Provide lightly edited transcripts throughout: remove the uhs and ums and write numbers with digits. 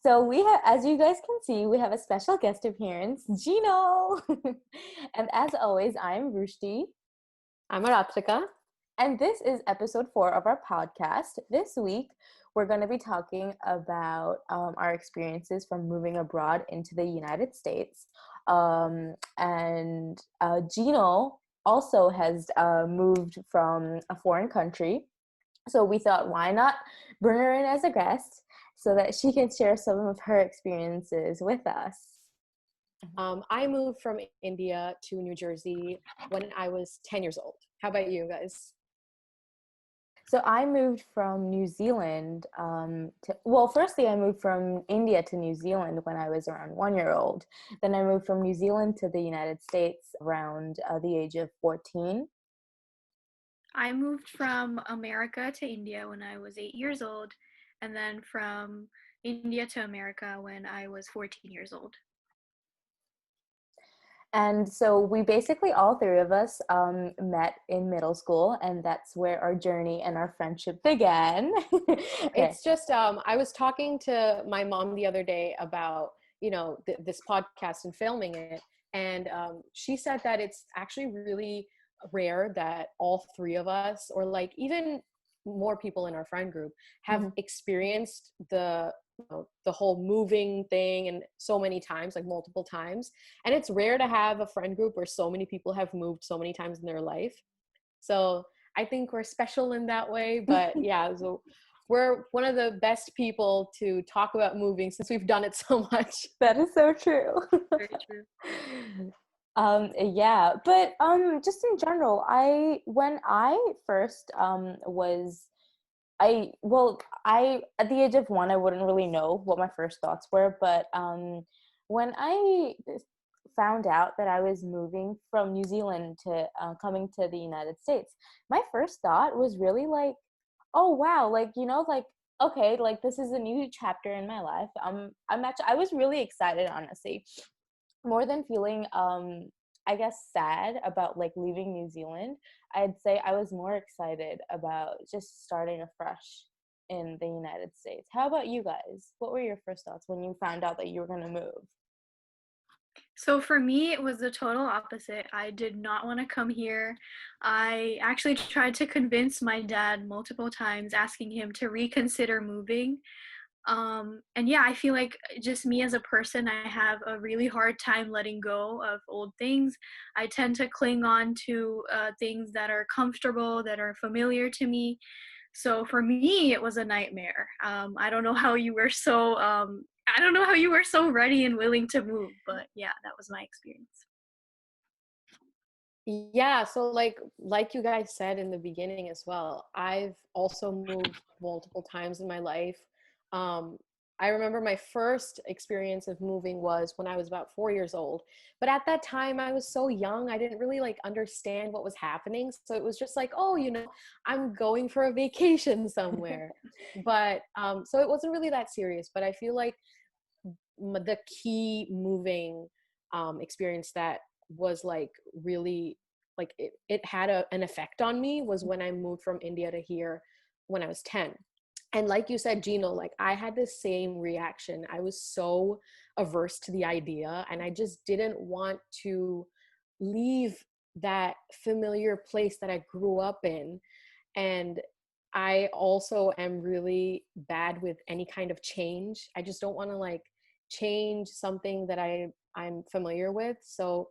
So we have, as you guys can see, we have a special guest appearance, Jinal. And as always, I'm Rushdi. I'm Aratrika. And this is episode 4 of our podcast. This week, we're going to be talking about our experiences from moving abroad into the United States. And Jinal also has moved from a foreign country. So we thought, why not bring her in as a guest so that she can share some of her experiences with us. I moved from India to New Jersey when I was 10 years old. How about you guys? So I moved from New Zealand firstly I moved from India to New Zealand when I was around 1 year old. Then I moved from New Zealand to the United States around the age of 14. I moved from America to India when I was 8 years old, and then from India to America when I was 14 years old. And so we basically, all three of us met in middle school, and that's where our journey and our friendship began. Okay. It's just, I was talking to my mom the other day about, this podcast and filming it. And she said that it's actually really rare that all three of us, or like even more people in our friend group, have experienced the whole moving thing and so many times, like multiple times. And it's rare to have a friend group where so many people have moved so many times in their life. So I think we're special in that way. But yeah, so we're one of the best people to talk about moving since we've done it so much. That is so true. Very true. Yeah, but just in general, when I first was I at the age of 1, I wouldn't really know what my first thoughts were, but when I found out that I was moving from New Zealand to coming to the United States, my first thought was really like, oh wow, like okay, like this is a new chapter in my life. I was really excited, honestly, more than feeling I guess sad about like leaving New Zealand. I'd say I was more excited about just starting afresh in the United States. How about you guys? What were your first thoughts when you found out that you were going to move? So for me, it was the total opposite. I did not want to come here. I actually tried to convince my dad multiple times, asking him to reconsider moving. And yeah, I feel like just me as a person, I have a really hard time letting go of old things. I tend to cling on to things that are comfortable, that are familiar to me. So for me, it was a nightmare. I don't know how you were so ready and willing to move, but yeah, that was my experience. Yeah, so like you guys said in the beginning as well, I've also moved multiple times in my life. Um, I remember my first experience of moving was when I was about 4 years old. But at that time, I was so young, I didn't really like understand what was happening. So it was just like, oh, I'm going for a vacation somewhere. But so it wasn't really that serious. But I feel like the key moving experience that was like really like it had an effect on me was when I moved from India to here when I was 10. And like you said, Gino, like I had the same reaction. I was so averse to the idea, and I just didn't want to leave that familiar place that I grew up in. And I also am really bad with any kind of change. I just don't want to like change something that I'm familiar with. So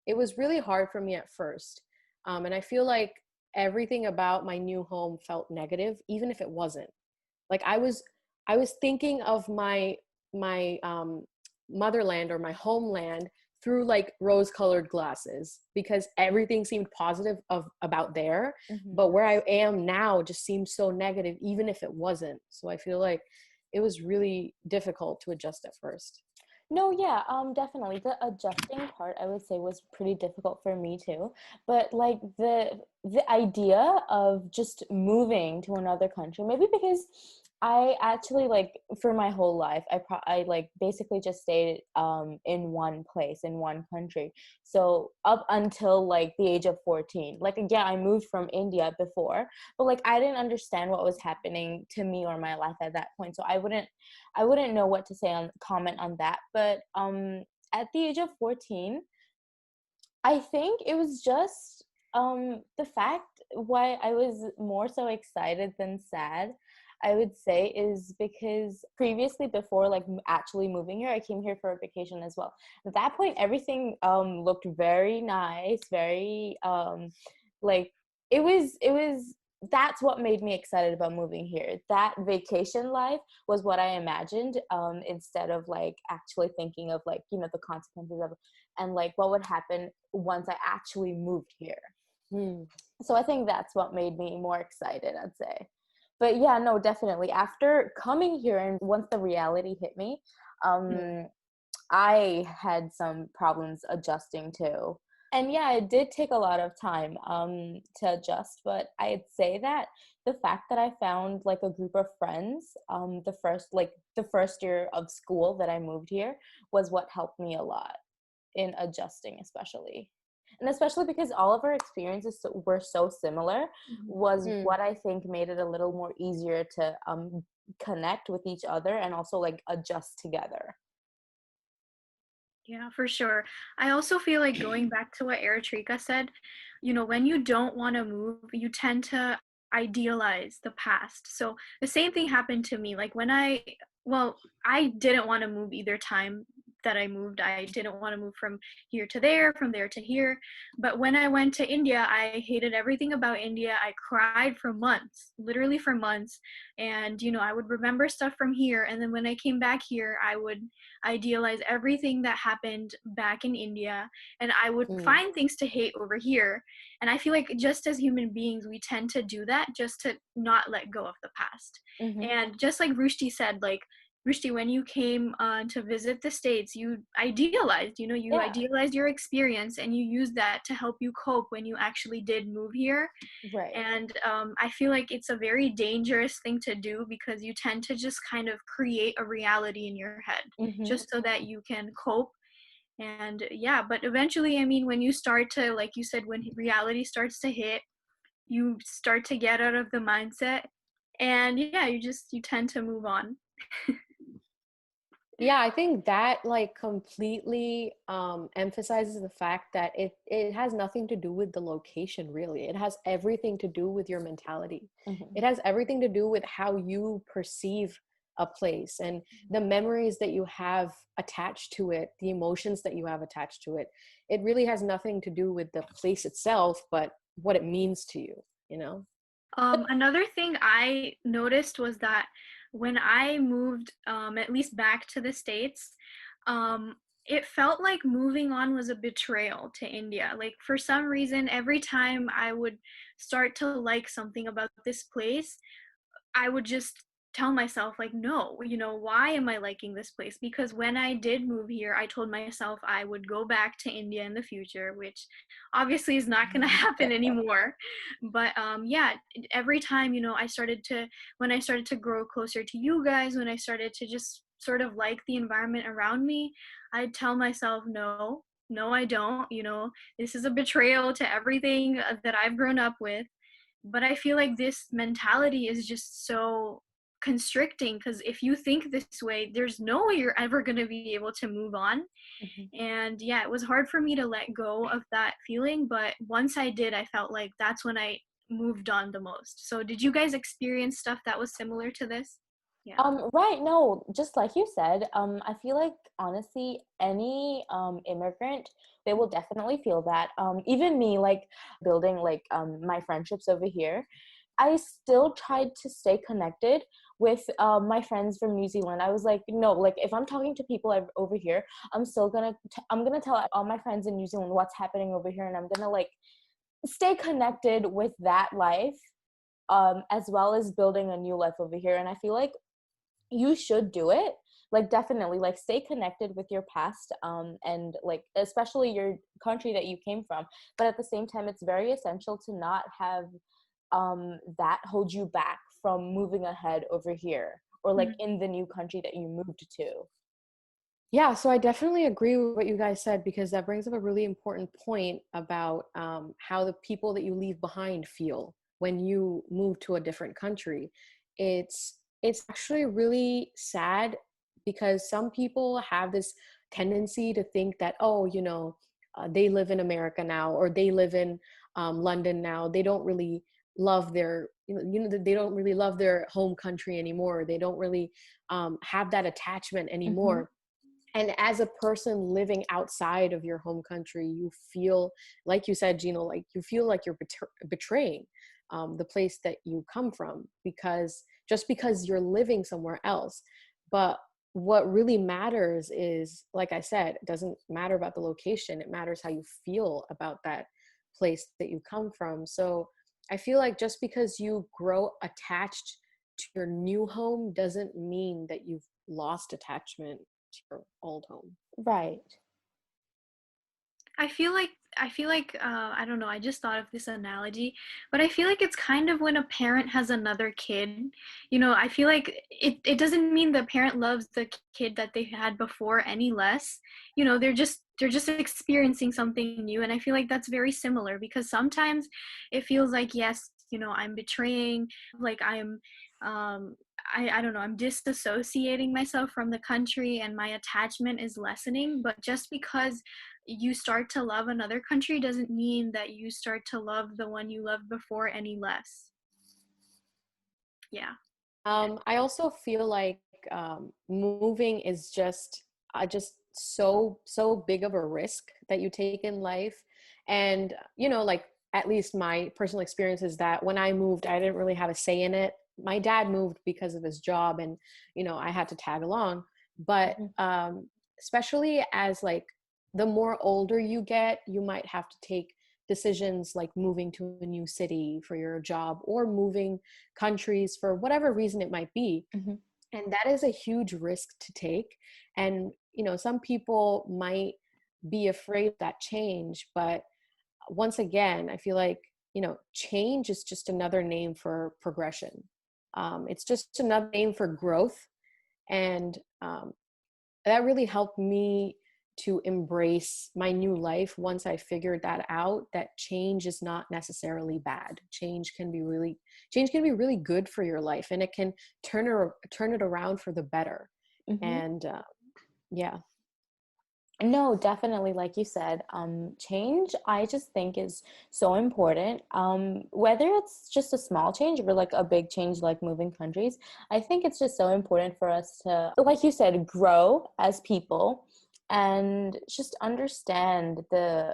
it was really hard for me at first. And I feel like everything about my new home felt negative, even if it wasn't. Like I was thinking of my motherland or my homeland through like rose-colored glasses because everything seemed positive about there. But where I am now just seems so negative, even if it wasn't. So I feel like it was really difficult to adjust at first. No, yeah, definitely. The adjusting part, I would say, was pretty difficult for me too. But like the idea of just moving to another country, maybe because I actually, like, for my whole life, I like basically just stayed in one place in one country. So up until like the age of 14. Like, yeah, I moved from India before, but like I didn't understand what was happening to me or my life at that point. So I wouldn't know what to say on comment on that. But at the age of 14, I think it was just the fact why I was more so excited than sad, I would say, is because previously, before like actually moving here, I came here for a vacation as well. At that point, everything looked very nice, very like it was that's what made me excited about moving here. That vacation life was what I imagined, instead of like actually thinking of like, the consequences of, and like what would happen once I actually moved here. Hmm. So I think that's what made me more excited, I'd say. But yeah, no, definitely. After coming here and once the reality hit me, um, I had some problems adjusting too. And yeah, it did take a lot of time to adjust, but I'd say that the fact that I found like a group of friends the first year of school that I moved here was what helped me a lot in adjusting, especially. And especially because all of our experiences were so similar, was Hmm. what I think made it a little more easier to connect with each other and also like adjust together. Yeah, for sure. I also feel like going back to what Eritrika said, when you don't want to move, you tend to idealize the past. So the same thing happened to me. Like well, I didn't want to move either time that I moved. I didn't want to move from here to there, from there to here. But when I went to India, I hated everything about India. I cried for months, literally for months. And, I would remember stuff from here. And then when I came back here, I would idealize everything that happened back in India, and I would Hmm. find things to hate over here. And I feel like just as human beings, we tend to do that just to not let go of the past. Hmm. And just like Rushti said, like, Rushti, when you came to visit the States, you idealized, you Yeah, idealized your experience and you used that to help you cope when you actually did move here. right. And I feel like it's a very dangerous thing to do because you tend to just kind of create a reality in your head Hmm. just so that you can cope. And yeah, but eventually, I mean, when you start to, like you said, when reality starts to hit, you start to get out of the mindset. And yeah, you tend to move on. Yeah, I think that like completely emphasizes the fact that it has nothing to do with the location, really. It has everything to do with your mentality. Hmm. It has everything to do with how you perceive a place and the memories that you have attached to it, the emotions that you have attached to it. It really has nothing to do with the place itself, but what it means to you, you know? Another thing I noticed was that when I moved, at least back to the States, um, it felt like moving on was a betrayal to India. Like, for some reason, every time I would start to like something about this place, I would just tell myself, like, no, why am I liking this place? Because when I did move here, I told myself I would go back to India in the future, which obviously is not going to happen anymore. But yeah, every time, when I started to grow closer to you guys, when I started to just sort of like the environment around me, I'd tell myself, no, no, I don't. This is a betrayal to everything that I've grown up with. But I feel like this mentality is just so constricting because if you think this way, there's no way you're ever going to be able to move on. Hmm. And yeah, it was hard for me to let go of that feeling, but once I did, I felt like that's when I moved on the most. So did you guys experience stuff that was similar to this? Yeah. Right, no, just like you said, I feel like honestly, any immigrant, they will definitely feel that. Even me, like building like my friendships over here, I still tried to stay connected with my friends from New Zealand. I was like, no, like if I'm talking to people over here, I'm gonna tell all my friends in New Zealand what's happening over here, and I'm gonna like stay connected with that life, as well as building a new life over here. And I feel like you should do it, like definitely like stay connected with your past, and like especially your country that you came from, but at the same time it's very essential to not have that hold you back from moving ahead over here, or like Mhm. in the new country that you moved to? Yeah, so I definitely agree with what you guys said, because that brings up a really important point about how the people that you leave behind feel when you move to a different country. It's actually really sad, because some people have this tendency to think that, oh, they live in America now, or they live in London now. They don't really love their they don't really love their home country anymore. They don't really have that attachment Mm-hmm. anymore. And as a person living outside of your home country, you feel, like you said, Gino, like you feel like you're betraying the place that you come from, because just because you're living somewhere else. But what really matters is, like I said, it doesn't matter about the location. It matters how you feel about that place that you come from. So I feel like just because you grow attached to your new home doesn't mean that you've lost attachment to your old home. Right. I don't know, I just thought of this analogy, but I feel like it's kind of when a parent has another kid. I feel like it doesn't mean the parent loves the kid that they had before any less. They're just experiencing something new, and I feel like that's very similar, because sometimes it feels like, yes, I'm betraying, like I don't know, I'm disassociating myself from the country and my attachment is lessening, but just because you start to love another country doesn't mean that you start to love the one you loved before any less. Yeah. I also feel like moving is just so big of a risk that you take in life. And like, at least my personal experience is that when I moved, I didn't really have a say in it. My dad moved because of his job, and I had to tag along. But Mhm. especially as, like, the more older you get, you might have to take decisions like moving to a new city for your job, or moving countries for whatever reason it might be. Mhm. And that is a huge risk to take. And some people might be afraid of that change, but once again, I feel like change is just another name for progression. It's just another name for growth. And that really helped me to embrace my new life once I figured that out, that change is not necessarily bad. Change can be really good for your life, and it can turn it around for the better. Mhm. And yeah. No, definitely, like you said, change I just think is so important. Whether it's just a small change or like a big change like moving countries, I think it's just so important for us to, like you said, grow as people and just understand the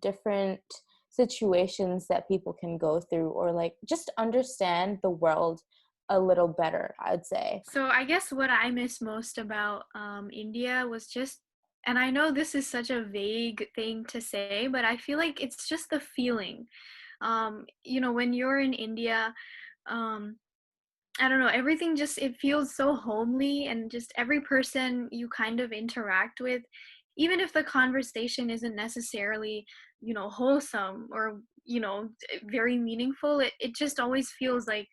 different situations that people can go through, or like just understand the world a little better, I'd say. So I guess what I miss most about India was just, and I know this is such a vague thing to say, but I feel like it's just the feeling. When you're in India, um, I don't know, everything just, it feels so homely, and just every person you kind of interact with, even if the conversation isn't necessarily, wholesome or, very meaningful, it just always feels like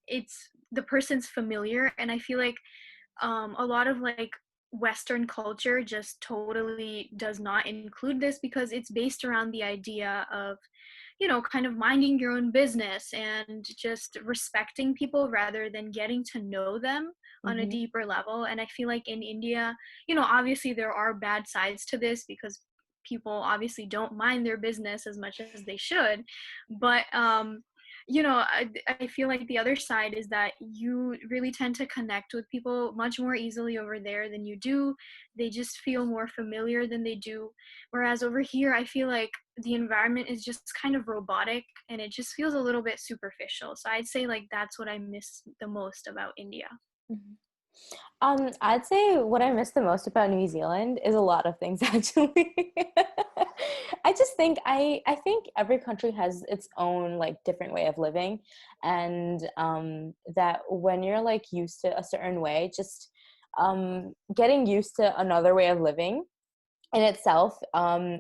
it's the person's familiar. And I feel like a lot of like Western culture just totally does not include this, because it's based around the idea of, kind of minding your own business and just respecting people rather than getting to know them on a Mm-hmm. deeper level. And I feel like in India, obviously there are bad sides to this, because people obviously don't mind their business as much as they should. But I feel like the other side is that you really tend to connect with people much more easily over there than you do. They just feel more familiar than they do. Whereas over here, I feel like the environment is just kind of robotic, and it just feels a little bit superficial. So I'd say like that's what I miss the most about India. Mhm. I'd say what I miss the most about New Zealand is a lot of things actually. I just think I think every country has its own like different way of living, and that when you're like used to a certain way, just getting used to another way of living in itself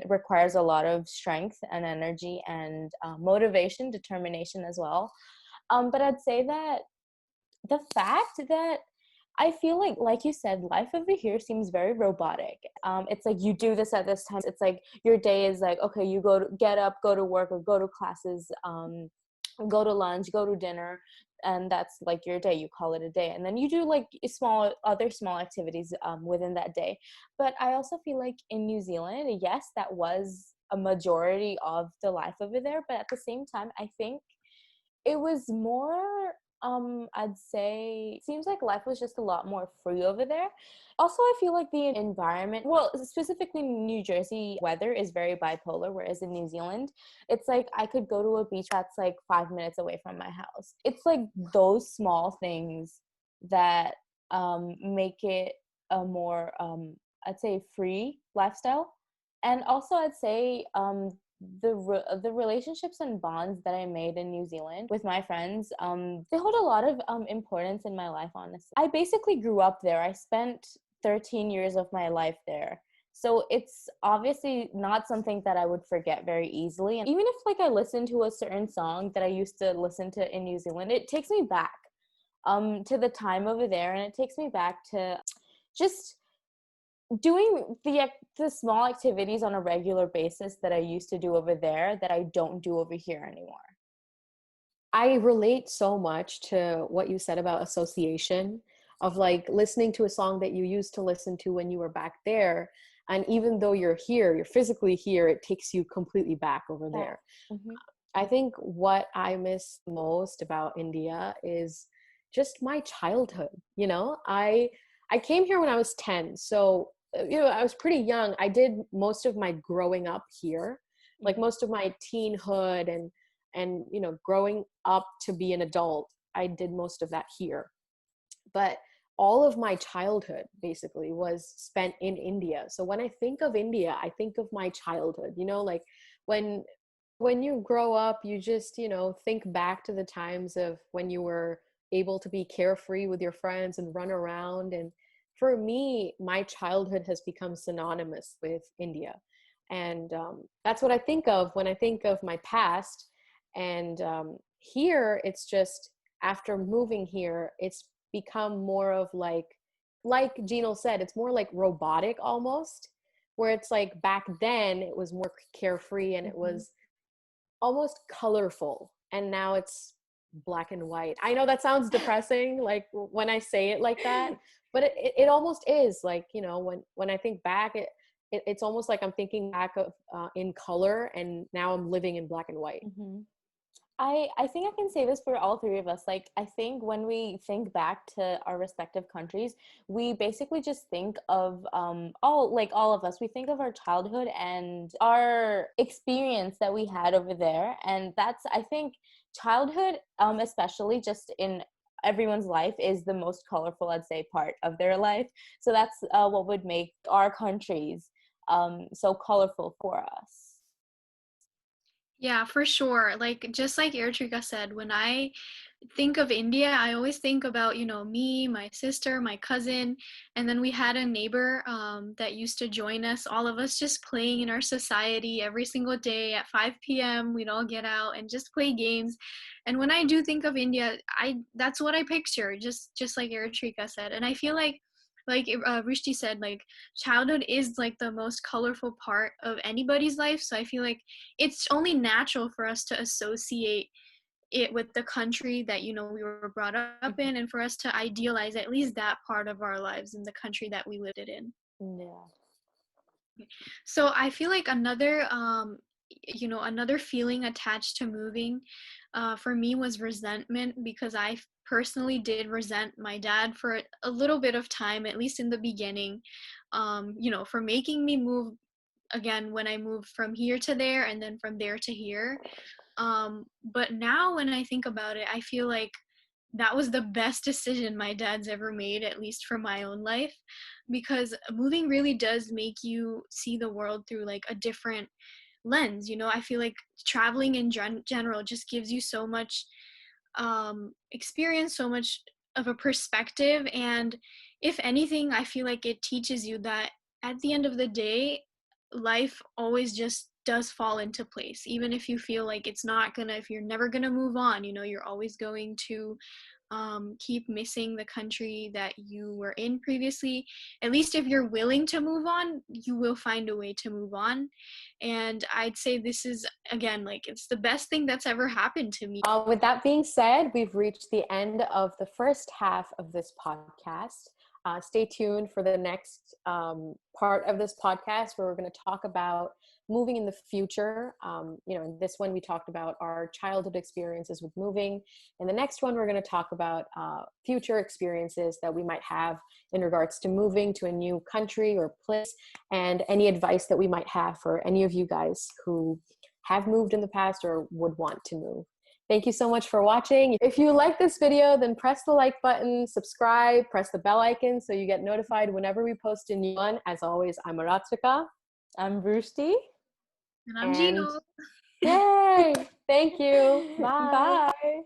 requires a lot of strength and energy and motivation, determination as well. But I'd say that The fact that I feel like you said, life over here seems very robotic. It's like you do this at this time. It's like your day is like, okay, you get up, go to work or go to classes, go to lunch, go to dinner, and that's like your day. You call it a day, and then you do like small activities within that day. But I also feel like in New Zealand, yes, that was a majority of the life over there, but at the same time, I think it was more, I'd say, seems like life was just a lot more free over there. Also, I feel like the environment, well, specifically New Jersey weather is very bipolar, whereas in New Zealand, it's like I could go to a beach that's like 5 minutes away from my house. It's like those small things that make it a more, I'd say, free lifestyle. And also, I'd say the relationships and bonds that I made in New Zealand with my friends, they hold a lot of importance in my life, honestly. I basically grew up there. I spent 13 years of my life there. So it's obviously not something that I would forget very easily. And even if like I listen to a certain song that I used to listen to in New Zealand, it takes me back to the time over there, and it takes me back to just doing the small activities on a regular basis that I used to do over there that I don't do over here anymore. I relate so much to what you said about association, of like listening to a song that you used to listen to when you were back there. And even though you're here, you're physically here, it takes you completely back over Yeah. there. Mm-hmm. I think what I miss most about India is just my childhood. You know, I came here when I was 10. So, I was pretty young. I did most of my growing up here, like most of my teenhood and growing up to be an adult. I did most of that here. But all of my childhood basically was spent in India. So when I think of India, I think of my childhood, like when you grow up, you just, think back to the times of when you were able to be carefree with your friends and run around. And for me, my childhood has become synonymous with India. And that's what I think of when I think of my past. And here, it's just after moving here, it's become more of like Jinal said, it's more like robotic almost, where it's like back then it was more carefree and it Mm-hmm. was almost colorful, and now it's black and white. I know that sounds depressing, like when I say it like that, but it almost is like, when I think back, it's almost like I'm thinking back of in color, and now I'm living in black and white. Mm-hmm. I think I can say this for all three of us. Like, I think when we think back to our respective countries, we basically just think of all of us. We think of our childhood and our experience that we had over there, and that's, I think, childhood, especially just in everyone's life, is the most colorful, I'd say, part of their life. So that's what would make our countries so colorful for us. Yeah, for sure. Like just like Eritrika said, when I think of India, I always think about, me, my sister, my cousin, and then we had a neighbor that used to join us, all of us just playing in our society every single day at 5 p.m. We'd all get out and just play games. And when I do think of India, I that's what I picture, just like Eritrika said. And I feel like Rishti said, like childhood is like the most colorful part of anybody's life. So I feel like it's only natural for us to associate it with the country that we were brought up in, and for us to idealize at least that part of our lives in the country that we lived it in. Yeah. So I feel like another feeling attached to moving for me was resentment, because I personally did resent my dad for a little bit of time, at least in the beginning, for making me move again when I moved from here to there and then from there to here. But now when I think about it, I feel like that was the best decision my dad's ever made, at least for my own life, because moving really does make you see the world through like a different lens. I feel like traveling in general just gives you so much experience, so much of a perspective. And if anything, I feel like it teaches you that at the end of the day, life always just does fall into place. Even if you feel like it's not gonna, if you're never gonna move on, you're always going to keep missing the country that you were in previously. At least if you're willing to move on, you will find a way to move on. And I'd say this is, again, like, it's the best thing that's ever happened to me. With that being said, we've reached the end of the first half of this podcast. Stay tuned for the next part of this podcast where we're going to talk about moving in the future. In this one, we talked about our childhood experiences with moving. In the next one, we're going to talk about future experiences that we might have in regards to moving to a new country or place, and any advice that we might have for any of you guys who have moved in the past or would want to move. Thank you so much for watching. If you like this video, then press the like button, subscribe, press the bell icon so you get notified whenever we post a new one. As always, I'm Aratrika. I'm Brusti. And I'm Jinal. Yay! Thank you. Bye. Bye.